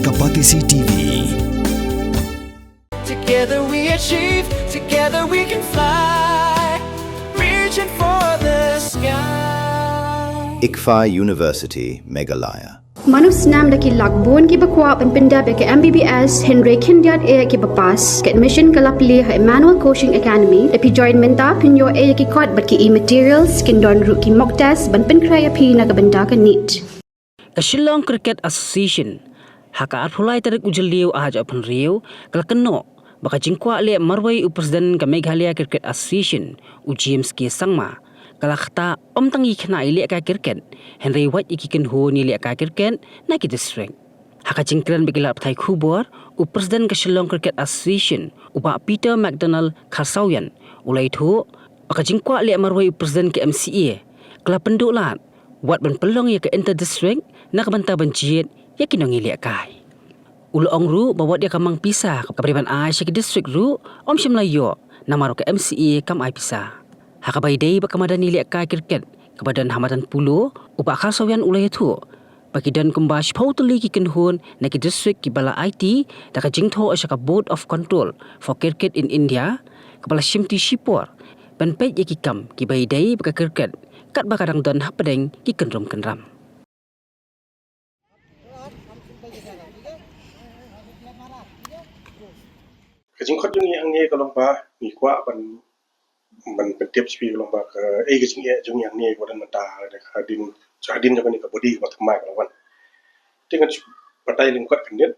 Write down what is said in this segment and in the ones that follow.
Kapatisi TV. Together we achieve, together we can fly, reaching for the sky. ICFA University, Meghalaya. Manus nam daki lakbon ki bakwa penpinda beke MBBS Henry Kindiat e ki bapas ke admission kalapli ha Emmanuel Coaching Academy epi join menta pinyo e ki kot bat ki materials kin don ru ki mock test ban pen kraya pi na kabenda ka neat. The Shillong Cricket Association haka arhulai tarik ujaliu aja pun riu kalkeno baka jingkwa le marwai upresiden ka Meghalaya Cricket Association James K Sangma kalakta tangi khna ile ka cricket Henry White ikiken ho ni le ka cricket na ki district haka jingkran bigila thai khubor upresiden ka Shillong Cricket Association uba Peter McDonald Kharsauyan ulai thu baka jingkwa le marwai upresiden ka MCA kala pendulat wat ban pelong ya ke inter district na kabanta banjiet ya kinong ile kai ulong ru bawat dia kamang pisah kapriban ai syaki district ru om shimlayo namaro ke MCA kam ai pisah hakabai dei bakamadan ile kai cricket kebadan hamatan pulo uba Kharsauyan ulai tu bagidan kumbash pautuli ki kenhun na ki district ki bala IT da ka jingtho asaka board of control for cricket in India kepala Shimti Shipor ban pej ya ki kam ki bai dei baka cricket kat bakadang don hapadeng ki kenrum kenram kajing khot jungi angne kalong ba mi kwa ban petiap spi kalong ba ka kajing jungi angne ko dan mata hadin jakan ni ka body ba thamai kalong wan dengan partai ling khot kandiat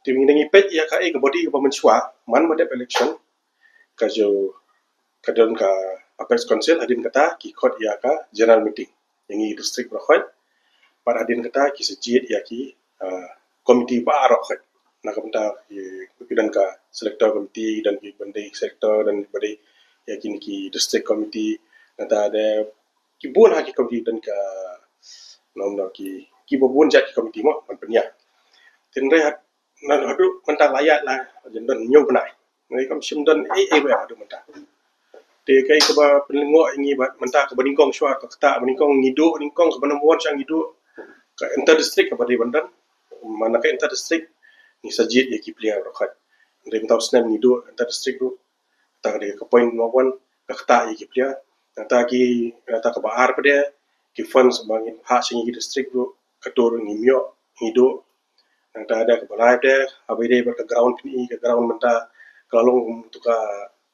tim ngi pet ya ka ka body ba menchwa man ma de election ka jo kadon ka Apex Council hadin kata ki khot ya ka general meeting yang i district ba khot par hadin kata ki sejit ya ki komiti ba ro khot na kamta dan ka selector committee dan ki bandai sector dan bandai ya ki district committee nata ada ki bun ha ki committee dan ka nom ki bun ja ki committee mo man penya tin re hat na hadu manta layak la dan nyu benai ngai kam sim dan ba hadu manta te kai ka ba penlengo ingi ba manta ka baningkong syuat ka kata baningkong ngidu baningkong ka banamwan sang ngidu ka inter district ka badai bandan mana ka inter district ni sajid ya ki player rokat ndem taw snam ngidu inter district ru ta de ka point mawan ka kata ya ki player ta ki ta ka baar pada ki funds bangin ha sing ki district ru katur ngimyo ngidu ta ada ka balai de abai de ka ground ni ka ground manta kalong tu ka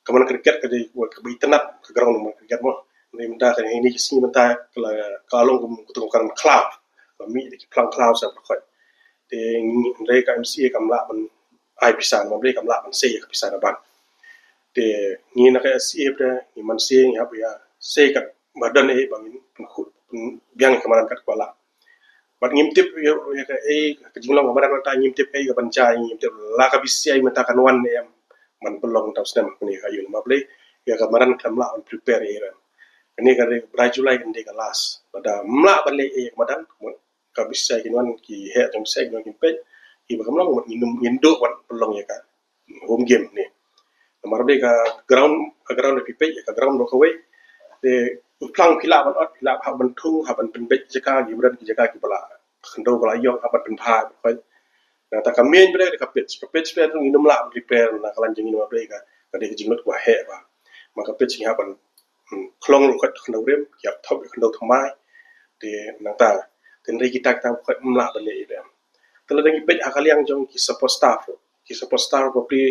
kaman cricket ka de ka bai tenat ka ground ma cricket mo ni menta ka ini si menta kalong ku tu kan cloud mi de ki plang cloud sa ka te ndai ka MCA kamla ban ai pisan ma ble kamla ban se ka pisan ban te ni na ka MCA pre ni man se ni ha ya se ka badan e bangin biang kamaran kat kwala bat ngimtip ya ka ka jinglang kamaran ta ngimtip ka bancai ngimtip la ka bisiai menta kan wan em man pelong tau snam ni ka yun mable ya kamaran kamla on prepare ya ni ka re Julai kan de ka las pada mla bale e kamadan ka bisai kinwan ki he tong sai no ki pet ki ba kamlang minum indo wan pelong ya ka home game ni marabe ka ground pi pet ka ground no ka we te plang pila ban ot pila ha ban thung ha ban pen pet jaka gi bran ki jaka ki bala khando bala yok ha ban pen pha ka na ta kamen bre ka pet tu minum la prepare na kalan jingin ma bre ka de jingot kwa he ba maka pet sing ha ban klong ro ka khando rem ki ap thop khando thamai te na ta ten re kita ta khot mla bale ide tele dangi pet akaliang jong ki support staff ko pri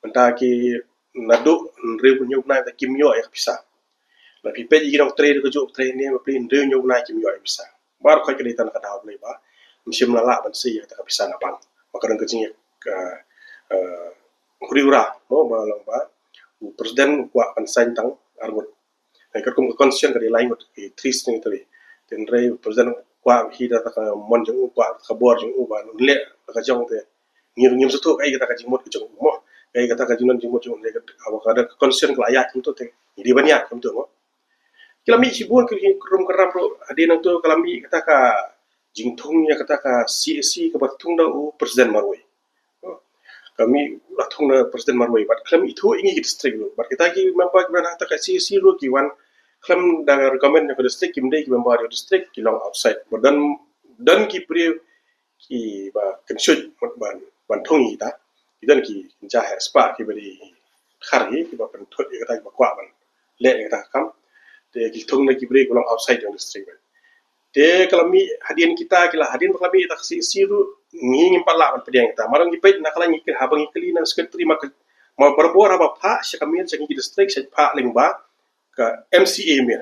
menta ki nadu re nyuk na ta kimyo ya bisa la pi pet gi dong tre ko jo tre ne ma pri re nyuk na kimyo ya bisa bar khot ke tan ka daw le ba msim la ban si ya ta bisa na bang maka dang kecing ka kuriura mo ba long ba presiden kwa pan sain tang argut ai ka kum conscience ka lain ki trist ni tari ten re presiden kwa hi da ta mon jong kwa ka bor jong ba le ka jong te ngir su tu ai ka jimot ka jong mo ai ka jinon jimot jong le ka ka da conscience ka ayat tu te di banyak tu mo kilami sibun ke rum karam ro ade nang tu kalami kata ka jingthung ya kata ka CSC ka batung da presiden marwai kami latung na presiden marwai bat klam itu ingi district lo bat kita ki mampa ka ta ka CSC lo ki wan klam da recommend na district kim dei ki member district ki long outside dan ki pri ki ba kan shut ban thongi ta idan ki ja ha spa ki bari khari ki ba kan thot ka ta ba kwa ban le ka ta kam te ki thong na ki bari ko outside industry ba te kalami hadian kita kila hadian kalami tak si ru ngingin pala ban pediang kita marang ki pet na kala ngikir habang ikli na secretary mak ma berbor apa pha syakamil jangi district sya pha lengba ka MCA mir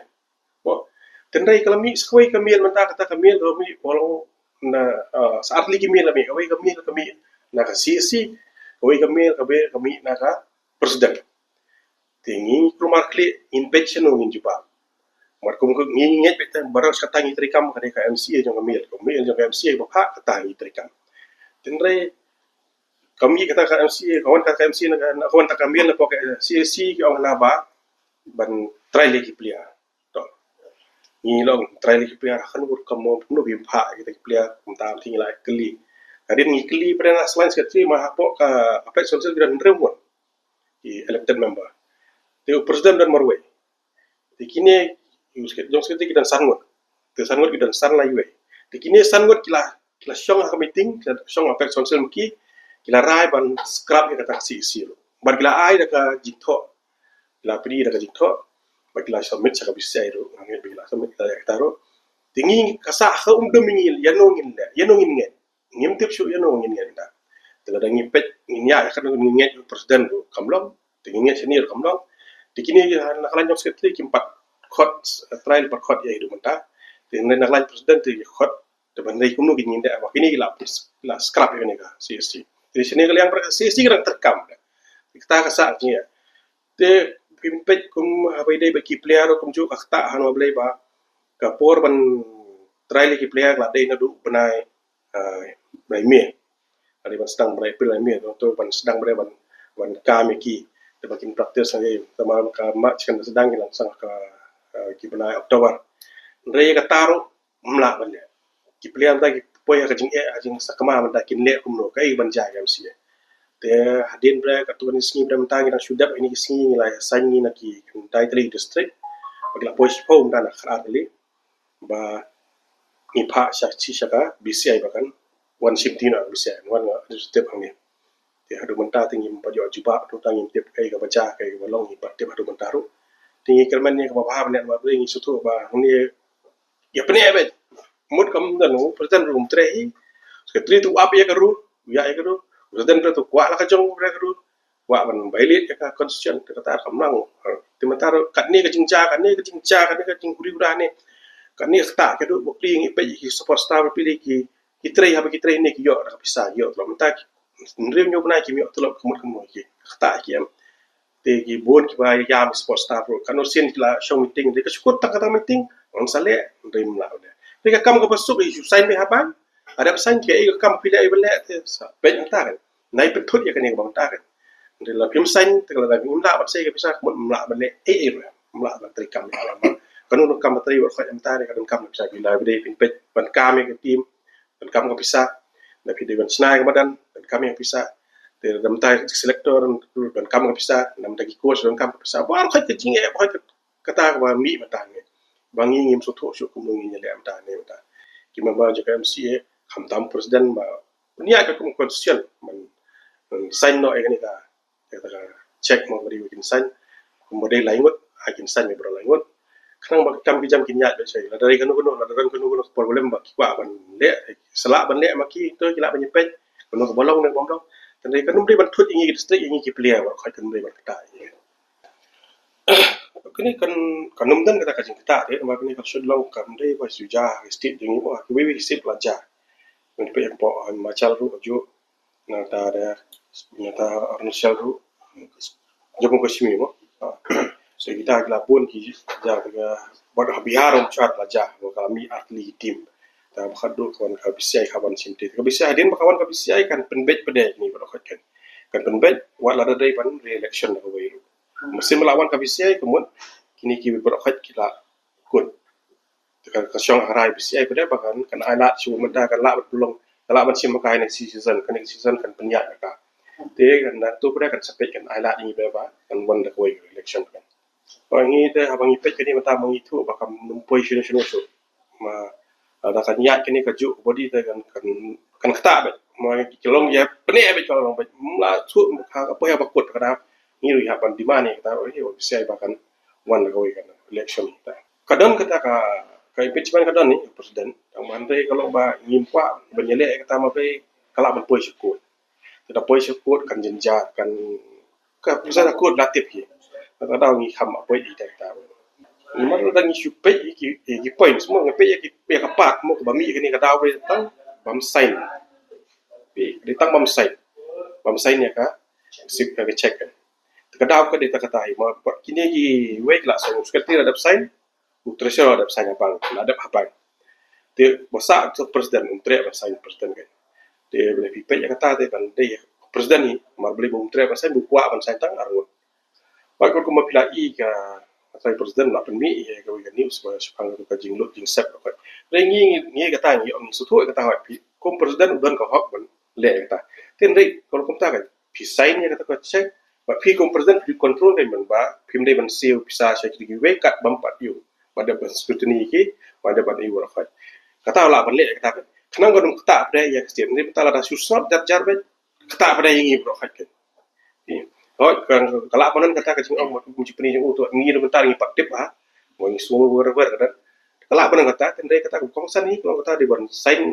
oh tendai kalami sekoi kamil menta kata kamil kami walau na saat lagi kamil kami na ka CC koi kamil kami na ka presiden tingi rumah kli inspection ngin juba mar kum ngi nget beta baros kata ngi trikam ka MCA jong kamil jong MCA ba pha kata ngi trikam tendai kami kata ka MCA kawan kata MCA na kawan tak kamil na po ka CC ki ong na ba ban try lagi plia to ni long try lagi plia kan ur kamo no bi pha kita plia kumta ting lai kli kadin ni kli pada selain sekretari ma po ka apa sosial gran rewon di elected member te president dan marwe te kini jong sekretari kita sangot te sangot kita san lai we te kini sangot kila syong ka meeting syong apa sosial mki kila rai ban scrap kata si ban kila ai da ka jitho la pri da jitho bagla submit sa kabisya ro ngin bagla submit da taro tingi kasa ha domingil yanongin ngen ngim tip shu yanongin ngen da tela da ngipet nginya kan nget presiden ro kamlong tingi nget senior kamlong dikini na kalan jok sekretari kimpat khot trial per khot ya hidu menta tingi na kalan presiden ti khot de bandai kumno gin da wa kini la scrap ni ka CSC jadi sini yang CSC kan terkam kita kasa ni te pimpet kum habai dai baki player kum ju kakta hanu blai ba kapor ban trial ki player la dai na du benai bai me ari ban sedang berai pilai me to ban sedang berai ban kami ki te bakin praktis ngai sama ka mak kan sedang ki langsung ka ki benai Oktober rei ka taru mla ban ki player ta ki poi ka jing sakama ban ta kin le kum no kai ban ja ga msi te hadin bra ka tuan singi bra mentang ina sudap ini singi la sangi na ki dai tali district bagla pois home dan khatali ba ni pha sha chi shaka BCI bakan one shifting na BCI one step hangi te hadu menta tingi pajo juba tu tangi tip kai ka baca kai ka long ni pat hadu menta ru tingi kelman ni ka ba ne ma bringi sutu ba ni ya pne be mut kam danu present room trehi sekretari tu apa ya karu ya karu dan tu kuat lah kacang mereka tu kuat ban bailit ka constitution kata kamlang timentar kat ni kat ni guri-gura ni kat ni tak ke tu bukli ngi pe support staff pilih ki trai ha ki trai ni ki yo ka bisa yo lo mentak nrim nyo bana ki mi to lo kemut ki tak ki am te ki bon ki ba ya support staff kan sin la show meeting de ka syukur tak kata meeting on sale nrim la de ka kam ka pasuk i sign be haban ada pesan ke ai kam pilih ai bele sa pe mentar nai pentut ya kan yang bang takan dalam film sain tegala da mla bat sai ke bisa mla bale mla bat trikam kan untuk kam materi wa kham tare kan kam bisa bila bede pin ban kam ke tim ban kam ke bisa na pide ban snai ke badan ban kam yang bisa te dam tai selector ban kam ke bisa nam tagi coach ban kam ke bisa ba khat ke jinge ba kata ba mi matan ne bangi ngim so tho shu kum ngi le am ta ne ta ki ma ba jaka MCA kham tam president ba nia ka kum constitution man sign no ekani ka check mo bari wikin sign kumode laingot akin sign me bro laingot kanang ba kam bijam kinya be sai la dari kanu problem ba kwa ban le sala ban le maki to kila ban nyepet kanu ko bolong ne bomdong tandai kanu bri ban thut ingi district ingi ki player ba khoi kanu bri ban ta kini kanum dan kata kajing kita de ma kini ka shud long kam dei ba suja state jingi ba ki wi state pelajar men pe po machal ru jo na ta arnosial ru jepun kashmir mo so kita glapun ki ja ga bad habiharum chat la ja mo kami atli tim ta khadu kon ka bisai khaban sinti ka bisai hadin kawan ka bisai kan penbet pede ni ba kan penbet wala da dai pan re-election na ko wiru mesin melawan ka bisai kemun kini ki ba khat kila kun ka syong harai bisai pede bakan kan ailat su meda kan la belum kalau macam makai next season kan penyak ka te kan tu pada kan sampai kan ailat ni berapa kan wan da koi election kan orang ni te abang ipet kan ni mata mang itu bakam numpoi sino so ma ada kan yak kini kaju body te kan kan kata bet mau kelong ya penek bet kalau bet mula su apa ya bakut kada ni ri hapan di mana kita bisa bahkan wan gawe kan election kita kadang kata ka impeachment kadang ni presiden yang mandai kalau ba ngimpa benyele kata ma pe kala man poi syukur kita poi syukur kan jenjat kan ka pusat aku latif ki kadang ni kham apa di ta ni mar dang isu pe ki point semua ngape ki kapak mo ba mi ni kada we tang bam sign pi ditang bam sign ya ka sip ka check kan kada ka dita kata ma kini ki we la so sekretary ada sign treasurer ada sign apa ada apa te bosa tu presiden tre sign presiden kan te boleh pi pe ya kata te ban te presiden ni mar boleh bum tre sign bu kwa ban sign tang arun ba ko ma pila I ka sai presiden la pen mi ya ka we news ba sepang ka jing lu jing sep ka re ngi kata ngi om su tu kata ha pi kom presiden udan ka hok ban le kata ten re kalau kom ta ka pi sign ya kata ka check ba pi kom presiden pi control kai man ba pim dai ban seal bisa sai ki we kat bam pat yu pada ban scrutiny ki pada ban yu ra fa kata la ban le kata kenang ko dum kata pada ya kesien ni betala da susot dat jar bet kata pada yang bro fa kan oh kan kala panan kata ka jing om mu jipni jing utu ngi do bentar ngi pak tip ha mo ngi suwo wer kan kala panan kata tendai kata kong san ni kalau kata di ban sign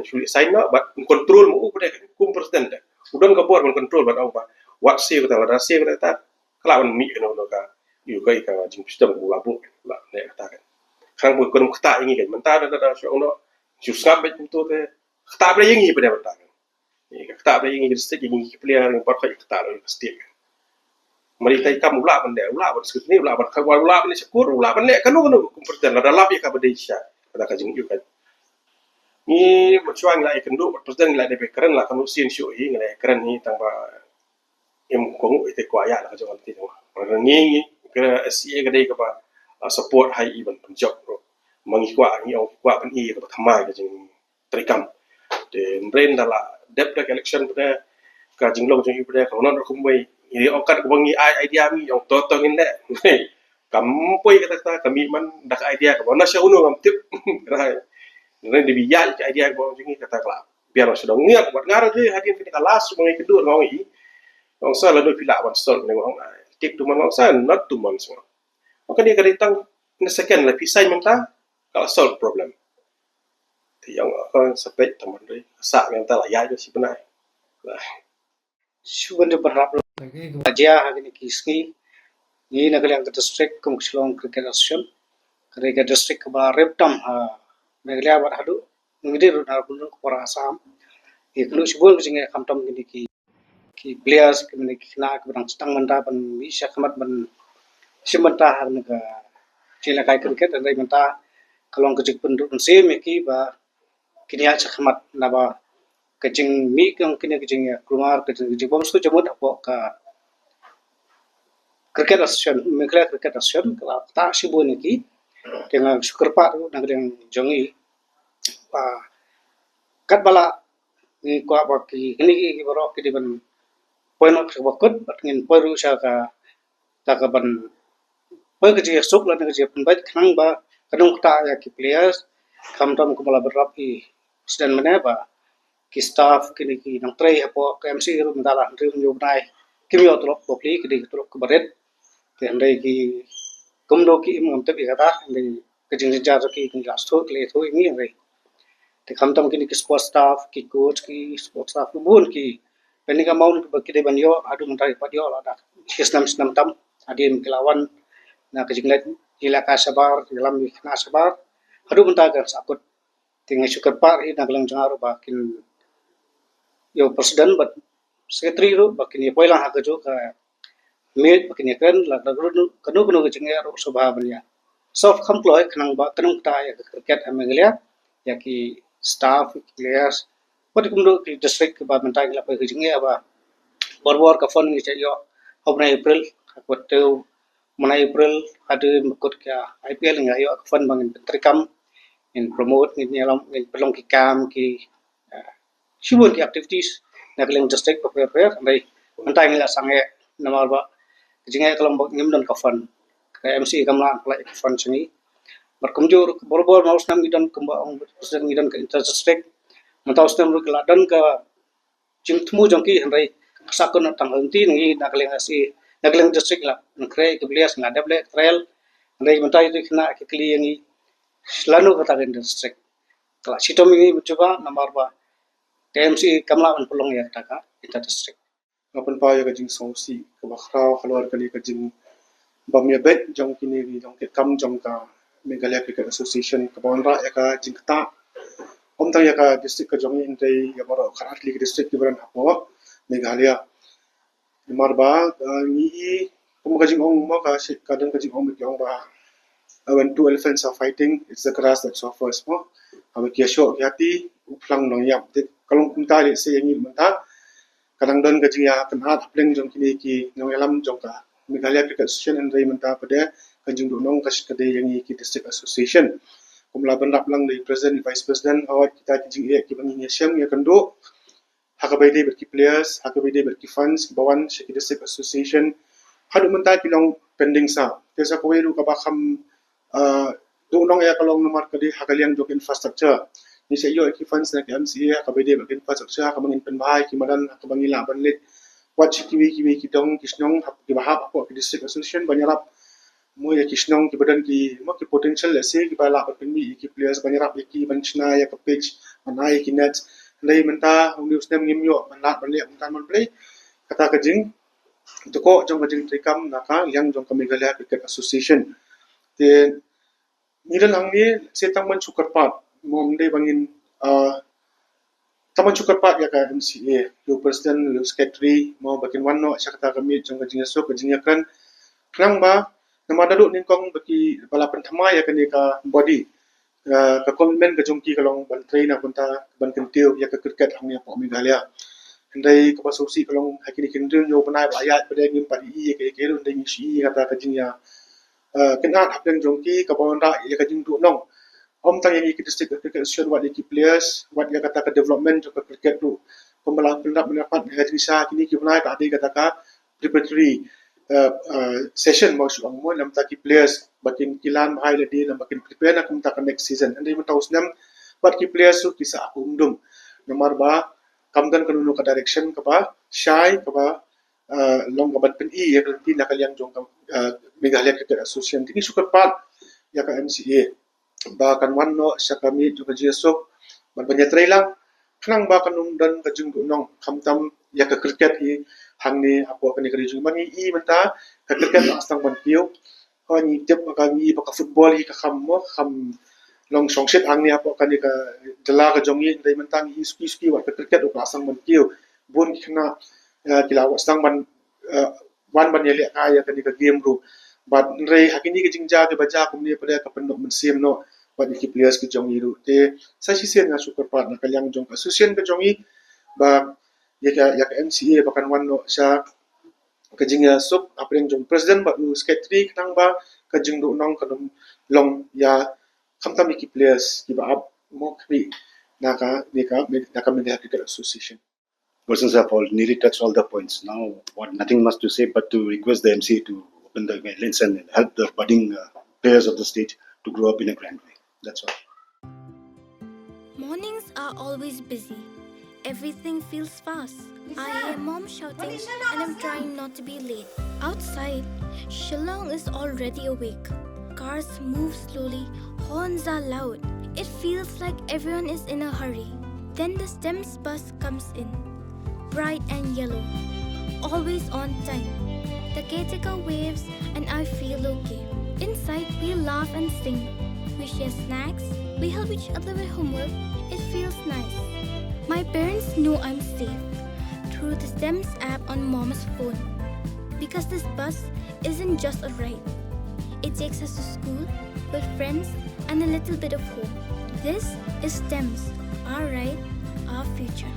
na ba control mu pada kum presiden da udon ka bor ban control ban ba wat se kata la se kata kala ban mi no ka yu kai ka jing sistem ku labu la ne kata kan khang bu kon kata ngi kan mentar da so no jusab bet tu te kata pada ngi pada bentar ni kata pada ngi stik ngi player ngi par kai kata lo stik mari tai kam ula ban de ula ban skut ni ula ban khawal ula ban syukur ula ban le kanu presiden la dalap ya ka bedisha kata ka jing yu kan ni bercuang la ikan du presiden la de keren la kanu sin syu hi ngale keren ni tang ba em kong ite ko aya la ka jong ti ma ni ke SCA ka dei ka ba support hai even penjok ro mangi kwa ni au kwa pen I ka thamai ka jing trikam de brain dala dep da election pada ka jing long jing yu pada ka non ro kumbai ini okat ko bangi idea mi yang toto ngin le kampoi kata kami man dak idea ko na sya uno ngam tip rai ne de biya idea ko jingi kata kala biar sudah ngiak buat ngarang je hadin kini kalas mengai kedur ngau I ngau sa la do pila wan sol ne ngau tik tu man ngau sa not tu man semua maka dia kadang ne second la pisai menta kala solve problem thì ông có sampai teman doi sa yang ta la ya jo si benai Subhanallah berharap aja hari ini kiski ni nak yang ke district kumslong cricket association kerja district ke reptam ha negara buat hadu ngide runar pun kepara asam iklu sibul singa kamtam gini ki players ke ni kena ke bang stang menta pan bisa kemat ban simenta har naga cila kai cricket dan menta kalong kecik pun se meki ba kini aja kemat naba kecing mi yang kini kecing ya keluar kecing bom su jemut apa ka cricket association mekla cricket association kalau tak sibu ni dengan sukerpa tu nak dengan jongi pa kat bala ni ko apa ki kini baro ki ban poin ok bakut ngin peru sa ka ban pe kecing sok la kecing penbat khang ba kadung ta ya ki players kam tam ko bala berapi sedang mana ba ki staff kini ki nang tray apo ka MC ru mendala ru nyu nai kimi otrok bokli ki otrok ke baret te andai ki kumdo ki ngam te kata andai kejing jar ki las tho le tho ini andai te kamtam kini ki sport staff ki coach ki sport staff bun ki peni ka maun ki de banyo adu mentai padio la dak sistem tam adim kelawan na kejing let ila ka sabar dalam na sabar adu mentai ka sakut tinggal syukur par ina kelang jangaru bakin yo presiden bat secretary ru bakin ye poilang ha jo ka met bakin ye kan la kanu kecengnya ru sobha banya soft employ kanang ba kanung ta ya cricket amenglia ya ki staff players pat kumdo ki district ba mentai la pa kecengnya ba bor ka fon ngi yo hobna April ko teu mana April ada mekut ka IPL nga yo fon bangin trikam in promote ni alam in pelong ki kam ki shibun ki activities na keling district prepare andai mentai ngila sange namal ba jingai kelompok ngim dan kafan ka MC kamla play kafan sini berkumjur borbor maus nam idan kembang presiden idan ke inter district Mentau stem rukla dan ke jing temu jongki henry sakon tang henti ngi nakleng asi nakleng district la ngkre ke blias na dable trail henry mentai itu kena ke kli ngi selanu kata district kala sitom ini mencoba nomor 2 TMC kamla on pelong ya taka kita district ngapan pa ya kajing songsi ke bakrau keluar kali kajing bamya bet jong kini di jong ke kam jong ka Meghalaya Cricket Association ke bonra ya ka jing kata om tang ya ka district ka jong in dei ya baro kharat li district ki baran hapo Meghalaya marba ni kum kajing ong mo ka si kadang kajing ong ki ong ba when two elephants are fighting it's the grass that suffers mo abe kia sho yati uplang nong yap kalong kumta le se ngi menta kadang don kajing ya kenat pleng jong kini ki nong elam jong ka Meghalaya Cricket Association and Ray menta pada kajing do nong kas kade yang ki district association kumla ban rap lang le president vice president awat kita kajing e ki bangi syam ya kendo hakabaide berki players hakabaide berki funds bawan ki district association hadu menta ki long pending sa tesa ko welu ka bakam do nong ya kalong nomor kade hakaliang jok infrastructure ni se yo ki funds na ki MCA hakabaide berki infrastructure hakamangin penbai ki madan hakabangi la ban let wat kiwi ki dong kisnong ki bahap ko ki district association banyarap mo ya kisnong ki badan ki mo ki potential se ki bala pa pini ki players banyarap ki banchna ya ka pitch manai ki net lei menta uni usnem ngimyo manlat bale menta man play kata kajing to ko jong kajing trikam naka yang jong ka Meghalaya Cricket Association te nilan angni setang man sukarpat mom dei bangin taman sukarpat ya ka MCA yo president yo secretary mo bakin wanno sakata kami jong kajing so kajing yakran kenang ba nama dalu ningkong baki balapan thamai ya kani ka body ka commitment ka jongki kalong ban train na punta ban kentiu ya ka cricket hangnya po Meghalaya ndai ka basusi kalong hakini kindun yo panai bayat pada ngim padi i ke ke ndai ni si kata ka jinya kenat hapeng jongki ka bonda ya ka jing du nong om tang yang ki district cricket association wat ki players wat ya kata ka development ka cricket tu pembalang pendak mendapat ha sa kini ki panai ka ade kata ka preparatory session mau suang mo nam taki players bakin kilan bahai le di nam bakin prepare na kumta ka next season andi mo taus nam bat ki players su kisa aku umdum nomor ba kamdan kanunu ka direction ka ba shy ka ba long ka bat pen i ya kan na kalyang jong ka Meghalaya Cricket Association tini sukat pat ya ka MCA ba kan wanno sa kami juga jesok ban banyatrai lang kanang ba kanung dan kajung nong kamtam ya ka cricket i hangni apo kani kari jung mangi i menta ka cricket astang ban piu ni tep ka ni pa ka football hi ka kham long songset angni apo kani ka dala ka jongi dai menta ni ski wa ka cricket o asang ban piu bun kina kila astang ban wan ban yele ka ya kani ka game ru but rei hakini ka jingja ke baja kumni pada ka pendok mensim no but ki players ki jongi ru te sa si sen na super part na kalyang jong ka susen ka jongi ba ya ka MCA bakan wanno sa kajing sup apreng jong president ba secretary kanang ba kajing do nong kanong long ya kamtam ki players ki ba up mo kri naka Meghalaya Cricket Association. Persons have nearly touched all the points. Now, nothing much to say but to request the MCA to open the guidelines and help the budding players of the state to grow up in a grand way. That's all. Mornings are always busy. Everything feels fast. I hear mom shouting and I'm trying not to be late. Outside, Shillong is already awake. Cars move slowly, horns are loud. It feels like everyone is in a hurry. Then the STEMS bus comes in, bright and yellow, always on time. The caretaker waves and I feel okay. Inside, we laugh and sing. We share snacks, we help each other with homework. It feels nice. My parents know I'm safe through the STEMS app on Mom's phone. Because this bus isn't just a ride. It takes us to school with friends and a little bit of hope. This is STEMS, our ride, our future.